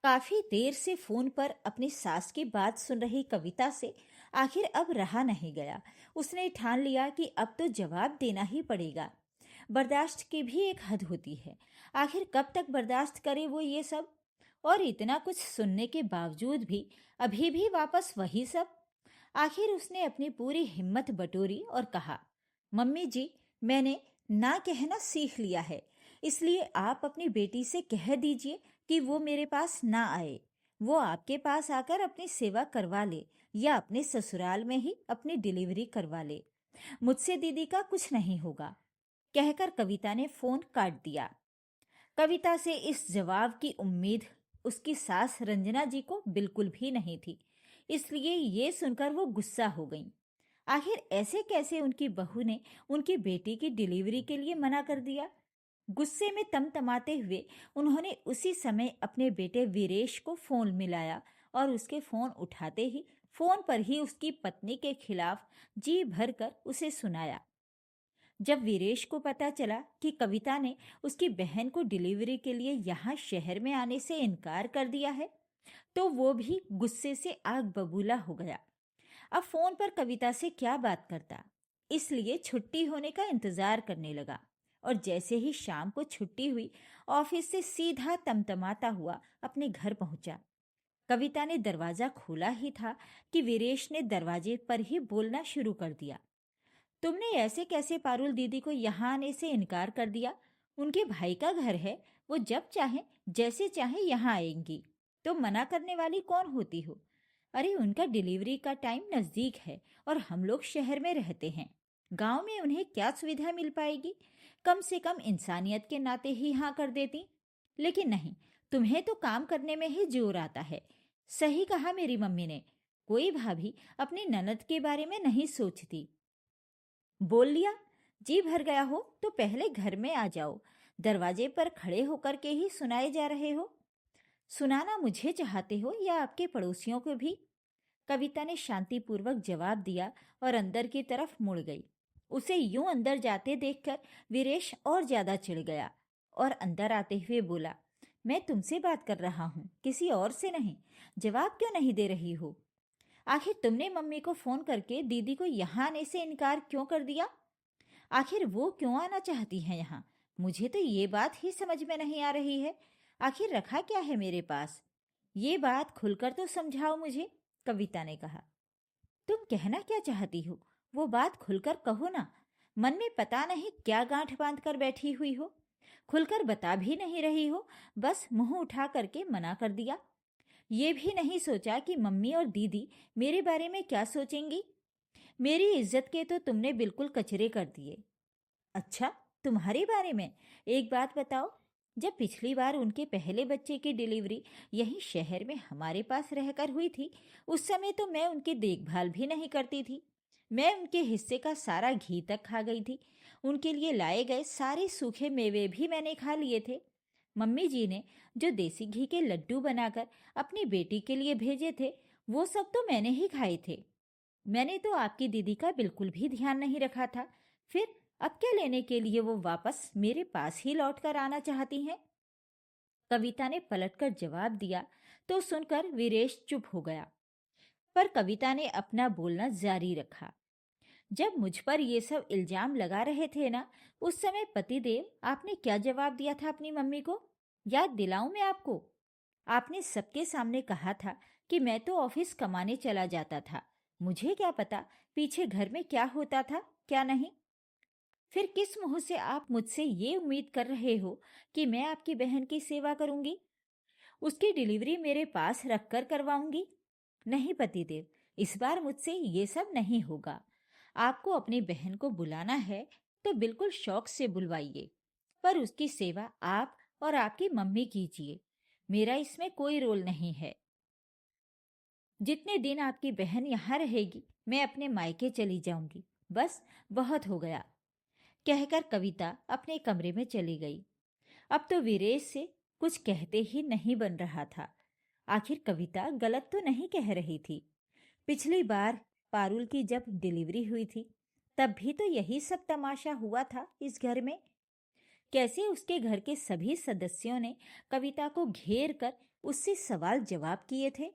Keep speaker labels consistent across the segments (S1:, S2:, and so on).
S1: काफी देर से फोन पर अपनी सास की बात सुन रही कविता से आखिर अब रहा नहीं गया। उसने ठान लिया कि अब तो जवाब देना ही पड़ेगा। बर्दाश्त की भी एक हद होती है। आखिर कब तक बर्दाश्त करे वो ये सब। और इतना कुछ सुनने के बावजूद भी अभी भी वापस वही सब। आखिर उसने अपनी पूरी हिम्मत बटोरी और कहा, मम्मी जी, मैंने ना कहना सीख लिया है, इसलिए आप अपनी बेटी से कह दीजिए कि वो मेरे पास ना आए। वो आपके पास आकर अपनी सेवा करवा ले या अपने ससुराल में ही अपनी डिलीवरी करवा ले। मुझसे दीदी का कुछ नहीं होगा, कहकर कविता ने फोन काट दिया। कविता से इस जवाब की उम्मीद उसकी सास रंजना जी को बिल्कुल भी नहीं थी, इसलिए ये सुनकर वो गुस्सा हो गईं। आखिर ऐसे कैसे उनकी बहू ने उनकी बेटी की डिलीवरी के लिए मना कर दिया। गुस्से में तमतमाते हुए उन्होंने उसी समय अपने बेटे वीरेश को फोन मिलाया और उसके फोन उठाते ही फोन पर ही उसकी पत्नी के खिलाफ जी भरकर उसे सुनाया। जब वीरेश को पता चला कि कविता ने उसकी बहन को डिलीवरी के लिए यहाँ शहर में आने से इनकार कर दिया है, तो वो भी गुस्से से आग बबूला हो गया। अब फोन पर कविता से क्या बात करता, इसलिए छुट्टी होने का इंतजार करने लगा। और जैसे ही शाम को छुट्टी हुई, ऑफिस से सीधा तमतमाता हुआ अपने घर पहुंचा। कविता ने दरवाजा खोला ही था कि वीरेश ने दरवाजे पर ही बोलना शुरू कर दिया। तुमने ऐसे कैसे पारुल दीदी को यहाँ आने से इनकार कर दिया? उनके भाई का घर है, वो जब चाहे जैसे चाहे यहाँ आएंगी, तो मना करने वाली कौन होती हो? अरे उनका डिलीवरी का टाइम नजदीक है और हम लोग शहर में रहते हैं। गांव में उन्हें क्या सुविधा मिल पाएगी? कम से कम इंसानियत के नाते ही हाँ कर देती। लेकिन नहीं, तुम्हें तो काम करने में ही जोर आता है। सही कहा मेरी मम्मी ने, कोई भाभी अपनी ननद के बारे में नहीं सोचती। बोल लिया, जी भर गया हो तो पहले घर में आ जाओ। दरवाजे पर खड़े होकर के ही सुनाए जा रहे हो। सुनाना मुझे चाहते हो या आपके पड़ोसियों को भी? कविता ने शांतिपूर्वक जवाब दिया और अंदर की तरफ मुड़ गई। उसे यूं अंदर जाते देखकर वीरेश और ज्यादा चिढ़ गया और अंदर आते हुए बोला, मैं तुमसे बात कर रहा हूं, किसी और से नहीं। जवाब क्यों नहीं दे रही हो? आखिर तुमने मम्मी को फोन करके दीदी को यहाँ आने से इनकार क्यों कर दिया? आखिर वो क्यों आना चाहती हैं यहाँ? मुझे तो ये बात ही समझ में नहीं आ रही है। आखिर रखा क्या है मेरे पास? ये बात खुलकर तो समझाओ मुझे, कविता ने कहा। तुम कहना क्या चाहती हो, वो बात खुलकर कहो ना। मन में पता नहीं क्या गांठ बांध कर बैठी हुई हो। खुलकर बता भी नहीं रही हो, बस मुंह उठा करके मना कर दिया। ये भी नहीं सोचा कि मम्मी और दीदी मेरे बारे में क्या सोचेंगी। मेरी इज्जत के तो तुमने बिल्कुल कचरे कर दिए। अच्छा, तुम्हारे बारे में? एक बात बताओ, जब पिछली बार उनके पहले बच्चे की डिलीवरी यहीं शहर में हमारे पास रहकर हुई थी, उस समय तो मैं उनकी देखभाल भी नहीं करती थी। मैं उनके हिस्से का सारा घी तक खा गई थी। उनके लिए लाए गए सारे सूखे मेवे भी मैंने खा लिए थे। मम्मी जी ने जो देसी घी के लड्डू बनाकर अपनी बेटी के लिए भेजे थे, वो सब तो मैंने ही खाए थे। मैंने तो आपकी दीदी का बिल्कुल भी ध्यान नहीं रखा था। फिर अब क्या लेने के लिए वो वापस मेरे पास ही लौट कर आना चाहती हैं? कविता ने पलटकर जवाब दिया तो सुनकर वीरेश चुप हो गया। पर कविता ने अपना बोलना जारी रखा। जब मुझ पर ये सब इल्जाम लगा रहे थे ना, उस समय पतिदेव आपने क्या जवाब दिया था अपनी मम्मी को? याद दिलाऊं मैं आपको? आपने सबके सामने कहा था कि मैं तो ऑफिस कमाने चला जाता था, मुझे क्या पता पीछे घर में क्या होता था क्या नहीं। फिर किस मुंह से आप मुझसे ये उम्मीद कर रहे हो कि मैं आपकी बहन की सेवा करूंगी, उसकी डिलीवरी मेरे पास रखकर करवाऊंगी? नहीं पतिदेव, इस बार मुझसे ये सब नहीं होगा। आपको अपनी बहन को बुलाना है तो बिल्कुल शौक से बुलवाइए, पर उसकी सेवा आप और आपकी मम्मी कीजिए। मेरा इसमें कोई रोल नहीं है। जितने दिन आपकी बहन यहाँ रहेगी, मैं अपने मायके चली जाऊंगी। बस, बहुत हो गया, कहकर कविता अपने कमरे में चली गई। अब तो वीरेश से कुछ कहते ही नहीं बन रहा था। आखिर कविता गलत तो नहीं कह रही थी। पिछली बार पारुल की जब डिलीवरी हुई थी, तब भी तो यही सब तमाशा हुआ था इस घर में। कैसे उसके घर के सभी सदस्यों ने कविता को घेर कर उससे सवाल जवाब किए थे।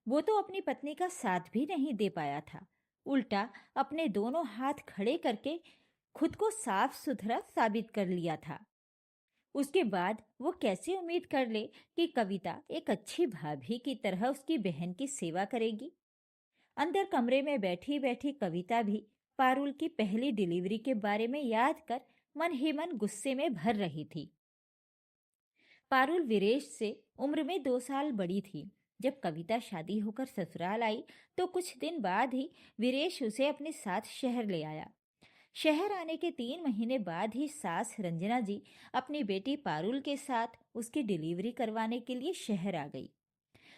S1: वो तो अपनी पत्नी का साथ भी नहीं दे पाया था, उल्टा अपने दोनों हाथ खड़े करके खुद को साफ सुथरा साबित कर लिया था। उसके बाद वो कैसे उम्मीद कर ले कि कविता एक अच्छी भाभी की तरह उसकी बहन की सेवा करेगी। अंदर कमरे में बैठी बैठी कविता भी पारुल की पहली डिलीवरी के बारे में याद कर मन ही मन गुस्से में भर रही थी। पारुल वीरेश से उम्र में 2 साल बड़ी थी। जब कविता शादी होकर ससुराल आई तो कुछ दिन बाद ही वीरेश उसे अपने साथ शहर ले आया। शहर आने के 3 महीने बाद ही सास रंजना जी अपनी बेटी पारुल के साथ उसकी डिलीवरी करवाने के लिए शहर आ गई।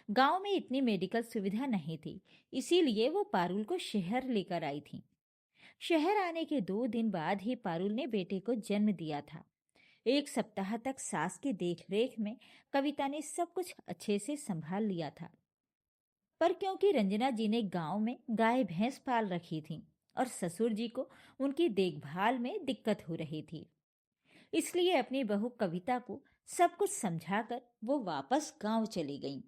S1: गांव में इतनी मेडिकल सुविधा नहीं थी, इसीलिए वो पारुल को शहर लेकर आई थी। शहर आने के 2 दिन बाद ही पारुल ने बेटे को जन्म दिया था। 1 सप्ताह तक सास की देखरेख में कविता ने सब कुछ अच्छे से संभाल लिया था। पर क्योंकि रंजना जी ने गांव में गाय भैंस पाल रखी थी और ससुर जी को उनकी देखभाल में दिक्कत हो रही थी, इसलिए अपनी बहू कविता को सब कुछ समझाकर वो वापस गांव चली गई।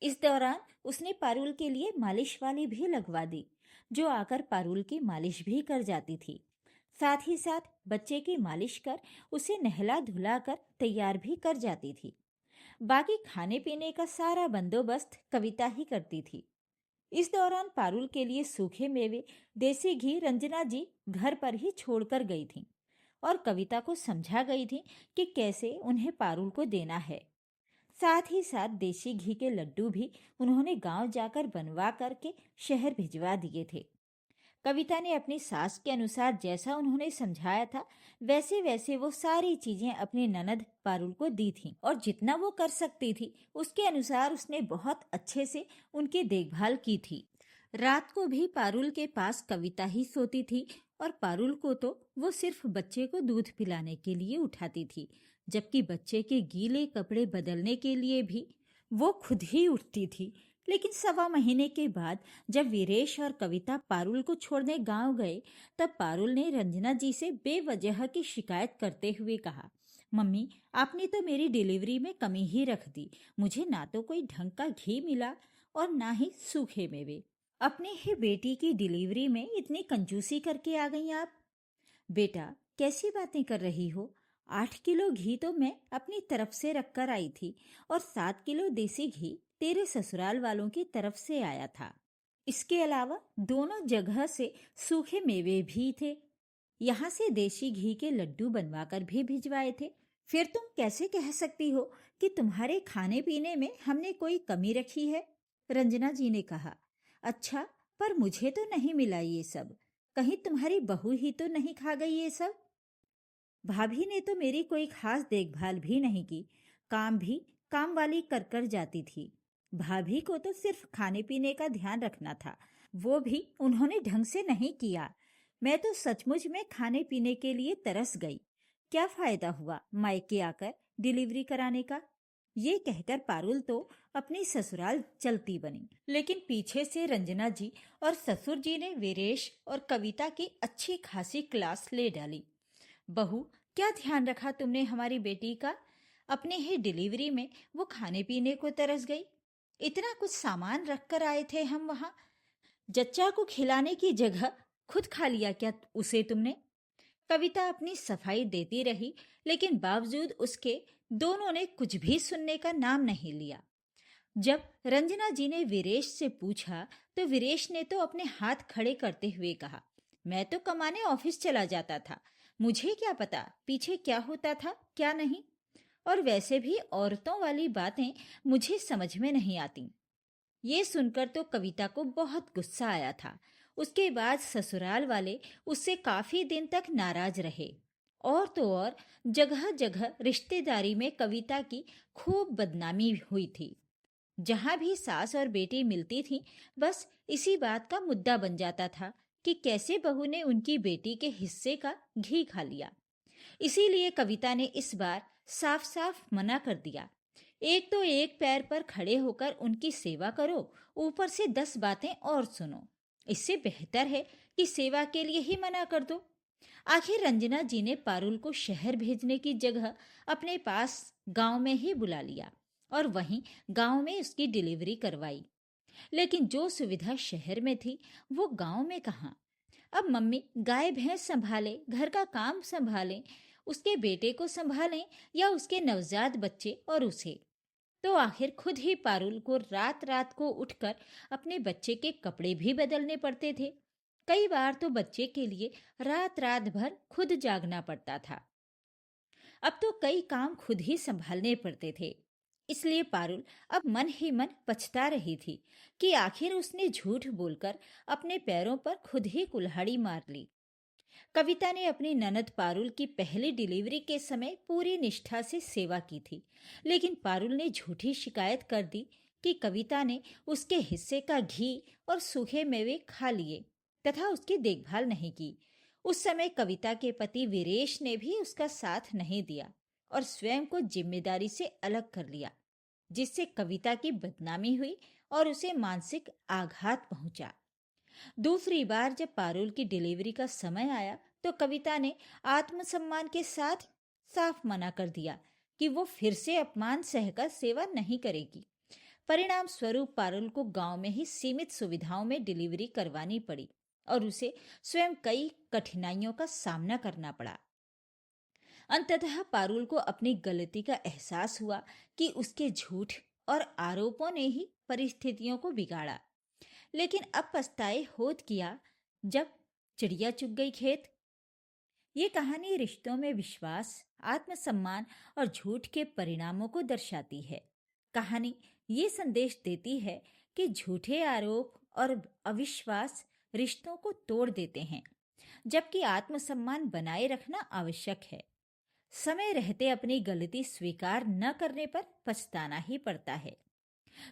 S1: इस दौरान उसने पारुल के लिए मालिश वाली भी लगवा दी, जो आकर पारुल की मालिश भी कर जाती थी। साथ ही साथ बच्चे की मालिश कर उसे नहला धुला कर तैयार भी कर जाती थी। बाकी खाने पीने का सारा बंदोबस्त कविता ही करती थी। इस दौरान पारुल के लिए सूखे मेवे, देसी घी रंजना जी घर पर ही छोड़कर गई थी और कविता को समझा गई थी कि कैसे उन्हें पारुल को देना है। साथ ही साथ देसी घी के लड्डू भी उन्होंने गांव जाकर बनवा करके शहर भिजवा दिए थे। कविता ने अपनी सास के अनुसार जैसा उन्होंने समझाया था वैसे वैसे वो सारी चीजें अपनी ननद पारुल को दी थी और जितना वो कर सकती थी उसके अनुसार उसने बहुत अच्छे से उनकी देखभाल की थी। रात को भी पारुल के पास कविता ही सोती थी और पारुल को तो वो सिर्फ बच्चे को दूध पिलाने के लिए उठाती थी, जबकि बच्चे के गीले कपड़े बदलने के लिए भी वो खुद ही उठती थी। लेकिन 1.25 महीने के बाद जब वीरेश और कविता पारुल को छोड़ने गांव गए, तब पारुल ने रंजना जी से बेवजह की शिकायत करते हुए कहा, मम्मी आपने तो मेरी डिलीवरी में कमी ही रख दी। मुझे ना तो कोई ढंग का घी मिला और ना ही सूखे मेवे। अपनी ही बेटी की डिलीवरी में इतनी कंजूसी करके आ गई आप। बेटा कैसी बातें कर रही हो? 8 किलो घी तो मैं अपनी तरफ से रख कर आई थी और 7 किलो देसी घी तेरे ससुराल वालों की तरफ से आया था। इसके अलावा दोनों जगह से सूखे मेवे भी थे। यहाँ से देसी घी के लड्डू बनवाकर भी भिजवाए थे। फिर तुम कैसे कह सकती हो कि तुम्हारे खाने पीने में हमने कोई कमी रखी है? रंजना जी ने कहा। अच्छा, पर मुझे तो नहीं मिला ये सब। कहीं तुम्हारी बहू ही तो नहीं खा गई ये सब? भाभी ने तो मेरी कोई खास देखभाल भी नहीं की, काम भी काम वाली कर कर जाती थी। भाभी को तो सिर्फ खाने पीने का ध्यान रखना था, वो भी उन्होंने ढंग से नहीं किया। मैं तो सचमुच में खाने पीने के लिए तरस गई। क्या फायदा हुआ मायके आकर डिलीवरी कराने का? ये कहकर पारुल तो अपनी ससुराल चलती बनी, लेकिन पीछे से रंजना जी और ससुर जी ने वीरेश और कविता की अच्छी खासी क्लास ले डाली। बहू, क्या ध्यान रखा तुमने हमारी बेटी का? अपने ही डिलीवरी में वो खाने पीने को तरस गई। इतना कुछ सामान रख कर आए थे हम वहाँ, जच्चा को खिलाने की जगह खुद खा लिया क्या उसे तुमने? कविता अपनी सफाई देती रही, लेकिन बावजूद उसके दोनों ने कुछ भी सुनने का नाम नहीं लिया। जब रंजना जी ने वीरेश से पूछा तो वीरेश ने तो अपने हाथ खड़े करते हुए कहा, मैं तो कमाने ऑफिस चला जाता था, मुझे क्या पता पीछे क्या होता था क्या नहीं। और वैसे भी औरतों वाली बातें मुझे समझ में नहीं आती। ये सुनकर तो कविता को बहुत गुस्सा आया था। उसके बाद ससुराल वाले उससे काफी दिन तक नाराज रहे और तो और जगह जगह रिश्तेदारी में कविता की खूब बदनामी हुई थी। जहां भी सास और बेटी मिलती थी, बस इसी बात का मुद्दा बन जाता था कि कैसे बहू ने उनकी बेटी के हिस्से का घी खा लिया। इसीलिए कविता ने इस बार साफ साफ मना कर दिया। एक तो एक पैर पर खड़े होकर उनकी सेवा करो, ऊपर से 10 बातें और सुनो। इससे बेहतर है कि सेवा के लिए ही मना कर दो। आखिर रंजना जी ने पारुल को शहर भेजने की जगह अपने पास गांव में ही बुला लिया और वहीं गांव में उसकी डिलीवरी करवाई। लेकिन जो सुविधा शहर में थी वो गांव में कहाँ। अब मम्मी गाय भैंस संभाले, घर का काम संभालें, उसके बेटे को संभालें या उसके नवजात बच्चे और उसे। तो आखिर खुद ही पारुल को रात रात को उठकर अपने बच्चे के कपड़े भी बदलने पड़ते थे। कई बार तो बच्चे के लिए रात रात भर खुद जागना पड़ता था। अब तो कई काम खुद ही संभालने पड़ते थे। इसलिए पारुल अब मन ही मन पछता रही थी कि आखिर उसने झूठ बोलकर अपने पैरों पर खुद ही कुल्हाड़ी मार ली। कविता ने अपनी ननद पारुल की पहली डिलीवरी के समय पूरी निष्ठा से सेवा की थी, लेकिन पारुल ने झूठी शिकायत कर दी कि कविता ने उसके हिस्से का घी और सूखे मेवे खा लिए तथा उसकी देखभाल नहीं की। उस समय कविता के पति वीरेश ने भी उसका साथ नहीं दिया और स्वयं को जिम्मेदारी से अलग कर लिया, जिससे कविता की बदनामी हुई और उसे मानसिक आघात पहुंचा। दूसरी बार जब पारुल की डिलीवरी का समय आया तो कविता ने आत्मसम्मान के साथ साफ मना कर दिया कि वो फिर से अपमान सहकर सेवा नहीं करेगी। परिणाम स्वरूप पारुल को गांव में ही सीमित सुविधाओं में डिलीवरी करवानी पड़ी और उसे स्वयं कई कठिनाइयों का सामना करना पड़ा। अंततः पारुल को अपनी गलती का एहसास हुआ कि उसके झूठ और आरोपों ने ही परिस्थितियों को बिगाड़ा। लेकिन अब पछताए होत किया जब चिड़िया चुग गई खेत। ये कहानी रिश्तों में विश्वास, आत्मसम्मान और झूठ के परिणामों को दर्शाती है। कहानी ये संदेश देती है कि झूठे आरोप और अविश्वास रिश्तों को तोड़ देते हैं, जबकि आत्मसम्मान बनाए रखना आवश्यक है। समय रहते अपनी गलती स्वीकार न करने पर पछताना ही पड़ता है।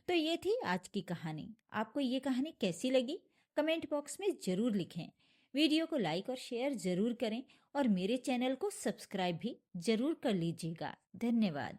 S1: तो ये थी आज की कहानी। आपको ये कहानी कैसी लगी कमेंट बॉक्स में जरूर लिखें। वीडियो को लाइक और शेयर जरूर करें और मेरे चैनल को सब्सक्राइब भी जरूर कर लीजिएगा। धन्यवाद।